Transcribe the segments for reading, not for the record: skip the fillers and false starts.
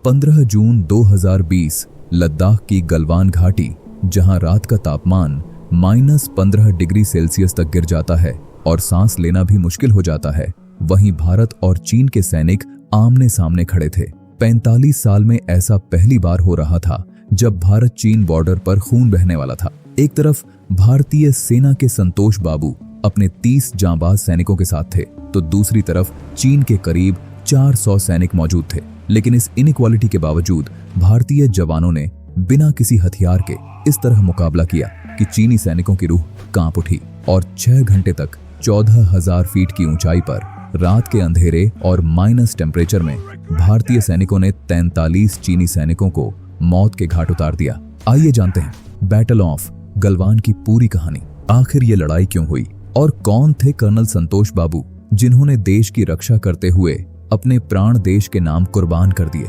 15 जून 2020 लद्दाख की गलवान घाटी, जहां रात का तापमान -15 डिग्री सेल्सियस तक गिर जाता है और सांस लेना भी मुश्किल हो जाता है, वहीं भारत और चीन के सैनिक आमने सामने खड़े थे। 45 साल में ऐसा पहली बार हो रहा था जब भारत चीन बॉर्डर पर खून बहने वाला था। एक तरफ भारतीय सेना के संतोष बाबू अपने 30 जांबाज सैनिकों के साथ थे, तो दूसरी तरफ चीन के करीब 400 सैनिक मौजूद थे। लेकिन इस इनइक्वालिटी के बावजूद भारतीय जवानों ने बिना किसी हथियार के इस तरह मुकाबला किया कि चीनी सैनिकों की रूह कांप उठी और 6 घंटे तक 14,000 फीट की ऊंचाई पर रात के अंधेरे और माइनस टेम्परेचर में भारतीय सैनिकों ने 43 चीनी सैनिकों को मौत के घाट उतार दिया। आइए जानते हैं बैटल ऑफ गलवान की पूरी कहानी। आखिर ये लड़ाई क्यों हुई और कौन थे कर्नल संतोष बाबू, जिन्होंने देश की रक्षा करते हुए अपने प्राण देश के नाम कुर्बान कर दिए।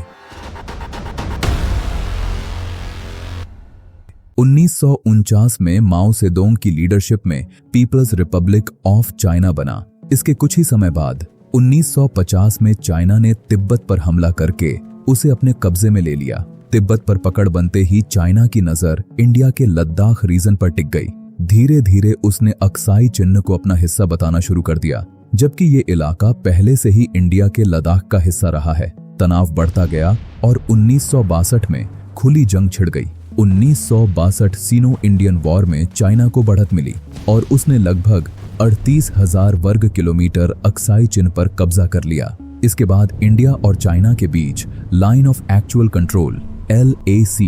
1949 में माओ सेदोंग की लीडरशिप में पीपल्स रिपब्लिक ऑफ चाइना बना। इसके कुछ ही समय बाद 1950 में चाइना ने तिब्बत पर हमला करके उसे अपने कब्जे में ले लिया। तिब्बत पर पकड़ बनते ही चाइना की नजर इंडिया के लद्दाख रीजन पर टिक गई। धीरे धीरे उसने अक्साई चिन्ह को अपना हिस्सा बताना शुरू कर दिया, जबकि ये इलाका पहले से ही इंडिया के लद्दाख का हिस्सा रहा है। तनाव बढ़ता गया और 1962 में खुली जंग छिड़ गई। 1962 सीनो इंडियन वॉर में चाइना को बढ़त मिली और उसने लगभग 38,000 वर्ग किलोमीटर अक्साई चिन्ह पर कब्जा कर लिया। इसके बाद इंडिया और चाइना के बीच line of actual control LAC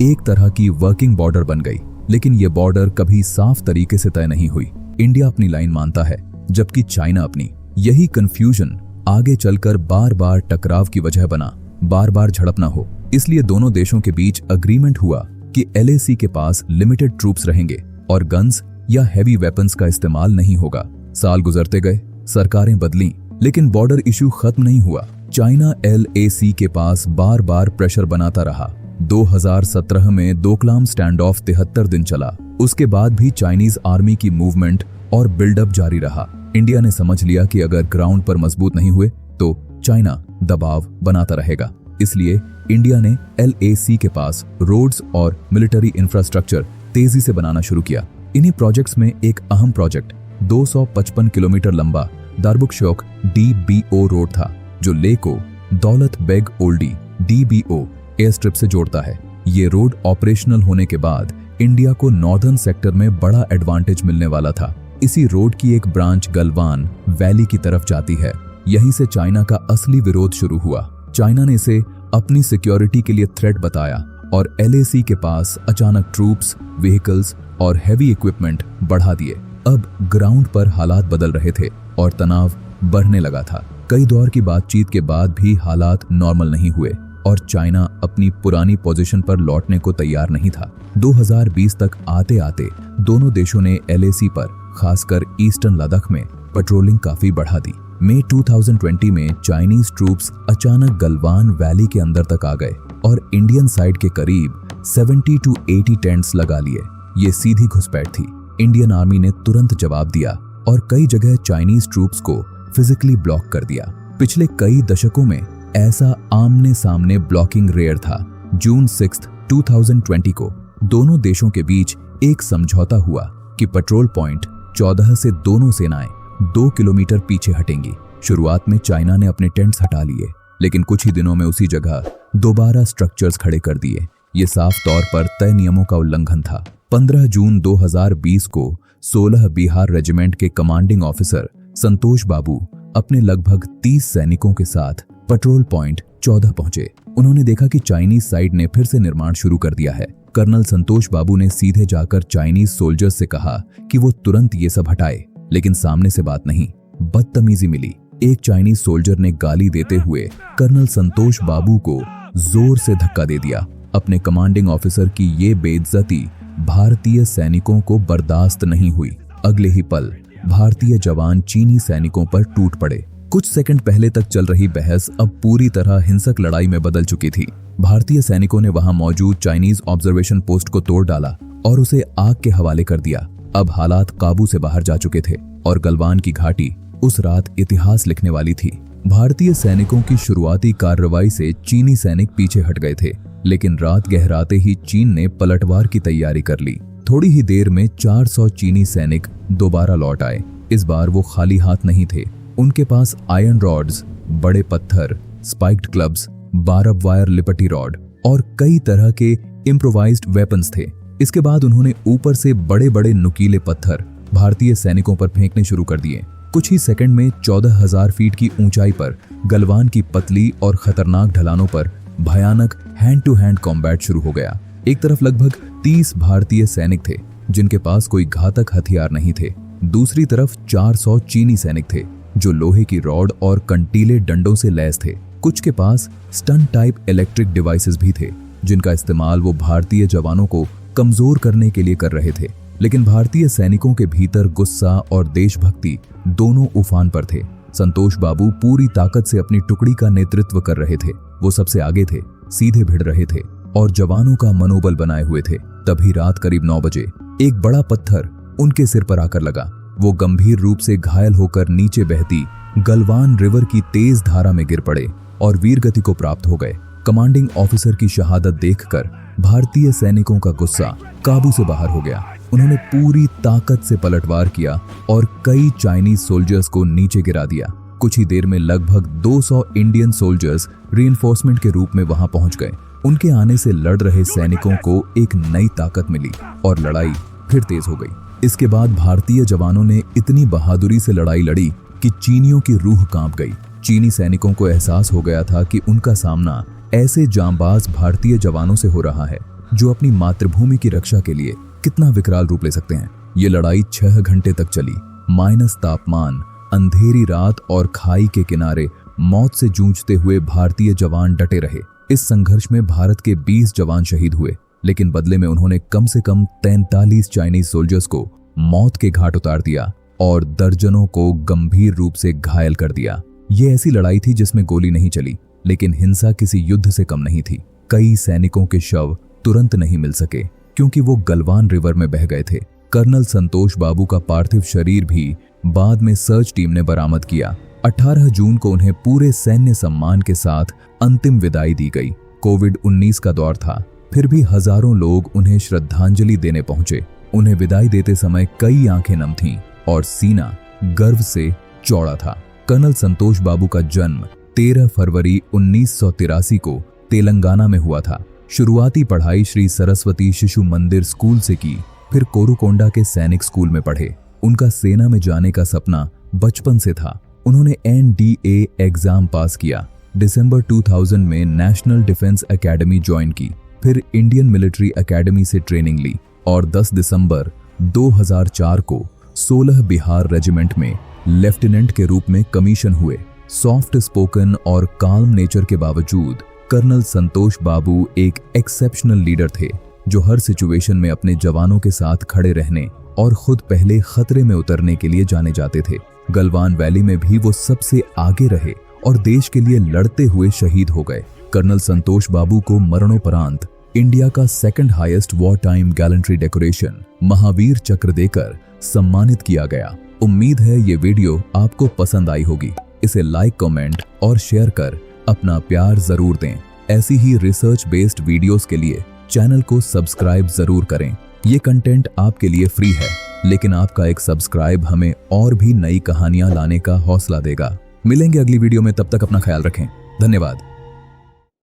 एक तरह की वर्किंग बॉर्डर बन गई, लेकिन ये बॉर्डर कभी साफ तरीके से तय नहीं हुई। इंडिया अपनी लाइन मानता है, जबकि चाइना अपनी। यही कंफ्यूजन आगे चलकर बार बार टकराव की वजह बना, बार बार झड़प ना हो। इसलिए दोनों देशों के बीच अग्रीमेंट हुआ कि LAC के पास लिमिटेड ट्रूप्स रहेंगे और गन्स या हैवी वेपन्स का इस्तेमाल नहीं होगा। साल गुजरते गए, सरकारें बदली, लेकिन बॉर्डर इशू खत्म नहीं हुआ। चाइना LAC के पास बार बार प्रेशर बनाता रहा। 2017 में डोकलाम स्टैंड ऑफ 73 दिन चला। उसके बाद भी चाइनीज आर्मी की मूवमेंट और बिल्डअप जारी रहा। इंडिया ने समझ लिया कि अगर ग्राउंड पर मजबूत नहीं हुए तो चाइना दबाव बनाता रहेगा। इसलिए इंडिया ने LAC के पास रोड्स और मिलिट्री इंफ्रास्ट्रक्चर तेजी से बनाना शुरू किया। इन्हीं प्रोजेक्ट्स में एक अहम प्रोजेक्ट 255 किलोमीटर लंबा दारबुकशोक DBO रोड था, जो ले को Daulat Beg Oldi DBO airstrip से जोड़ता है। ये रोड ऑपरेशनल होने के बाद इंडिया को नॉर्दर्न सेक्टर में बड़ा एडवांटेज मिलने वाला था। इसी रोड की एक ब्रांच गलवान वैली की तरफ जाती है। यहीं से चाइना का असली विरोध शुरू हुआ। चाइना ने इसे अपनी सिक्योरिटी के लिए थ्रेट बताया और LAC के पास अचानक ट्रूप्स, व्हीकल्स और हैवी इक्विपमेंट बढ़ा दिए। अब ग्राउंड पर हालात बदल रहे थे और तनाव बढ़ने लगा था। कई दौर की बातचीत के बाद भी हालात नॉर्मल नहीं हुए और चाइना अपनी पुरानी पोजीशन पर लौटने को तैयार नहीं था। 2020 तक आते आते दोनों देशों ने LAC पर, खासकर ईस्टर्न लद्दाख में पेट्रोलिंग काफी बढ़ा दी। मई 2020 में चाइनीज ट्रूप्स अचानक गलवान वैली के अंदर तक आ गए और इंडियन साइड के करीब 70 to 80 टेंट्स लगा लिए। ये सीधी घुसपैठ थी। इंडियन आर्मी ने तुरंत जवाब दिया और कई जगह चाइनीज ट्रूप्स को फिजिकली ब्लॉक कर दिया। पिछले कई दशकों में ऐसा आमने सामने ब्लॉकिंग रेयर था। जून 6, 2020 को दोनों देशों के बीच एक समझौता हुआ कि पेट्रोल पॉइंट 14 से दोनों सेनाएं 2 किलोमीटर पीछे हटेंगी। शुरुआत में चाइना ने अपने टेंट्स हटा लिए, लेकिन कुछ ही दिनों में उसी जगह दोबारा स्ट्रक्चर्स खड़े कर दिए। ये साफ तौर पर तय नियमों का उल्लंघन था। 15 जून 2020 को 16 बिहार रेजिमेंट के कमांडिंग ऑफिसर संतोष बाबू अपने लगभग 30 सैनिकों के साथ पेट्रोल पॉइंट 14 पहुंचे। उन्होंने देखा कि चाइनीज साइड ने फिर से निर्माण शुरू कर दिया है। कर्नल संतोष बाबू ने सीधे जाकर चाइनीज सोल्जर्स से कहा कि वो तुरंत ये सब हटाए, लेकिन सामने से बात नहीं, बदतमीजी मिली। एक चाइनीज सोल्जर ने गाली देते हुए कर्नल संतोष बाबू को जोर से धक्का दे दिया। अपने कमांडिंग ऑफिसर की ये बेइज्जती भारतीय सैनिकों को बर्दाश्त नहीं हुई। अगले ही पल भारतीय जवान चीनी सैनिकों पर टूट पड़े। कुछ सेकंड पहले तक चल रही बहस अब पूरी तरह हिंसक लड़ाई में बदल चुकी थी। भारतीय सैनिकों ने वहां मौजूद चाइनीज ऑब्जर्वेशन पोस्ट को तोड़ डाला और उसे आग के हवाले कर दिया। अब हालात काबू से बाहर जा चुके थे और गलवान की घाटी उस रात इतिहास लिखने वाली थी। भारतीय सैनिकों की शुरुआती कार्रवाई से चीनी सैनिक पीछे हट गए थे, लेकिन रात गहराते ही चीन ने पलटवार की तैयारी कर ली। थोड़ी ही देर में 400 चीनी सैनिक दोबारा लौट आए। इस बार वो खाली हाथ नहीं थे। उनके पास आयरन रॉड्स, बड़े पत्थर, स्पाइक्ड क्लब्स, बारब वायर लिपटी रॉड और कई तरह के इम्प्रोवाइज्ड वेपन्स थे। इसके बाद उन्होंने ऊपर से बड़े बड़े नुकीले पत्थर भारतीय सैनिकों पर फेंकने शुरू कर दिए। कुछ ही सेकंड में 14,000 फीट की ऊंचाई पर गलवान की पतली और खतरनाक ढलानों पर भयानक हैंड टू हैंड कॉम्बैट शुरू हो गया। एक तरफ लगभग 30 भारतीय सैनिक थे जिनके पास कोई घातक हथियार नहीं थे। दूसरी तरफ 400 चीनी सैनिक थे जो लोहे की रॉड और कंटीले डंडों से लैस थे। कुछ के पास स्टन टाइप इलेक्ट्रिक डिवाइसेस भी थे जिनका इस्तेमाल वो भारतीय जवानों को कमजोर करने के लिए कर रहे थे। लेकिन भारतीय सैनिकों के भीतर गुस्सा और देशभक्ति दोनों उफान पर थे। संतोष बाबू पूरी ताकत से अपनी टुकड़ी का नेतृत्व कर रहे थे। वो सबसे आगे थे, सीधे भिड़ रहे थे और जवानों का मनोबल बनाए हुए थे। तभी रात करीब 9 बजे एक बड़ा पत्थर उनके सिर पर आकर लगा। वो गंभीर रूप से घायल होकर नीचे बहती गलवान रिवर की तेज धारा में गिर पड़े और वीरगति को प्राप्त हो गए। कमांडिंग ऑफिसर की शहादत देखकर भारतीय सैनिकों का गुस्सा काबू से बाहर हो गया। उन्होंने पूरी ताकत से पलटवार किया और कई चाइनीज सोल्जर्स को नीचे गिरा दिया। कुछ ही देर में लगभग 200 इंडियन सोल्जर्स रीइंफोर्समेंट के रूप में वहां पहुंच गए। उनके आने से लड़ रहे सैनिकों को एक नई ताकत मिली और लड़ाई फिर तेज हो गई। इसके बाद भारतीय जवानों ने इतनी बहादुरी से लड़ाई लड़ी कि चीनियों की रूह कांप गई। चीनी सैनिकों को एहसास हो गया था कि उनका सामना ऐसे जांबाज भारतीय जवानों से हो रहा है जो अपनी मातृभूमि की रक्षा के लिए कितना विकराल रूप ले सकते हैं। ये लड़ाई 6 घंटे तक चली। माइनस तापमान, अंधेरी रात और खाई के किनारे मौत से जूझते हुए भारतीय जवान डटे रहे। इस संघर्ष में भारत के 20 जवान शहीद हुए, लेकिन बदले में उन्होंने कम से कम 43 चाइनीज सोल्जर्स को मौत के घाट उतार दिया और दर्जनों को गंभीर रूप से घायल कर दिया। ये ऐसी लड़ाई थी जिसमें गोली नहीं चली, लेकिन हिंसा किसी युद्ध से कम नहीं थी। कई सैनिकों के शव तुरंत नहीं मिल सके क्योंकि वो गलवान रिवर में बह गए थे। कर्नल संतोष बाबू का पार्थिव शरीर भी बाद में सर्च टीम ने बरामद किया। 18 जून को उन्हें पूरे सैन्य सम्मान के साथ अंतिम विदाई दी गई। कोविड-19 का दौर था, फिर भी हजारों लोग उन्हें श्रद्धांजलि देने पहुंचे। उन्हें विदाई देते समय कई आंखें नम थीं और सीना गर्व से चौड़ा था। कर्नल संतोष बाबू का जन्म 13 फरवरी 1983 को तेलंगाना में हुआ था। शुरुआती पढ़ाई श्री सरस्वती शिशु मंदिर स्कूल से की, फिर कोरुकोंडा के सैनिक स्कूल में पढ़े। उनका सेना में जाने का सपना बचपन से था। उन्होंने NDA एग्जाम पास किया। दिसंबर 2000 में नेशनल डिफेंस एकेडमी ज्वाइन की, फिर इंडियन मिलिट्री एकेडमी से ट्रेनिंग ली और 10 दिसंबर 2004 को 16 बिहार रेजिमेंट में लेफ्टिनेंट के रूप में कमीशन हुए। सॉफ्ट स्पोकन और काल्म नेचर के बावजूद कर्नल संतोष बाबू एक एक्सेप्शनल लीडर थे जो हर सिचुएशन में अपने जवानों के साथ खड़े रहने और खुद पहले खतरे में उतरने के लिए जाने जाते थे। गलवान वैली में भी वो सबसे आगे रहे और देश के लिए लड़ते हुए शहीद हो गए। कर्नल संतोष बाबू को मरणोपरांत इंडिया का 2nd highest war time gallantry decoration Mahavir चक्र देकर सम्मानित किया गया। उम्मीद है ये वीडियो आपको पसंद आई होगी। इसे लाइक, कमेंट और शेयर कर अपना प्यार जरूर दें। ऐसी ही रिसर्च बेस्ड वीडियोस के लिए चैनल को सब्सक्राइब जरूर करें। ये कंटेंट आपके लिए फ्री है, लेकिन आपका एक सब्सक्राइब हमें और भी नई कहानियां लाने का हौसला देगा। मिलेंगे अगली वीडियो में, तब तक अपना ख्याल रखें। धन्यवाद।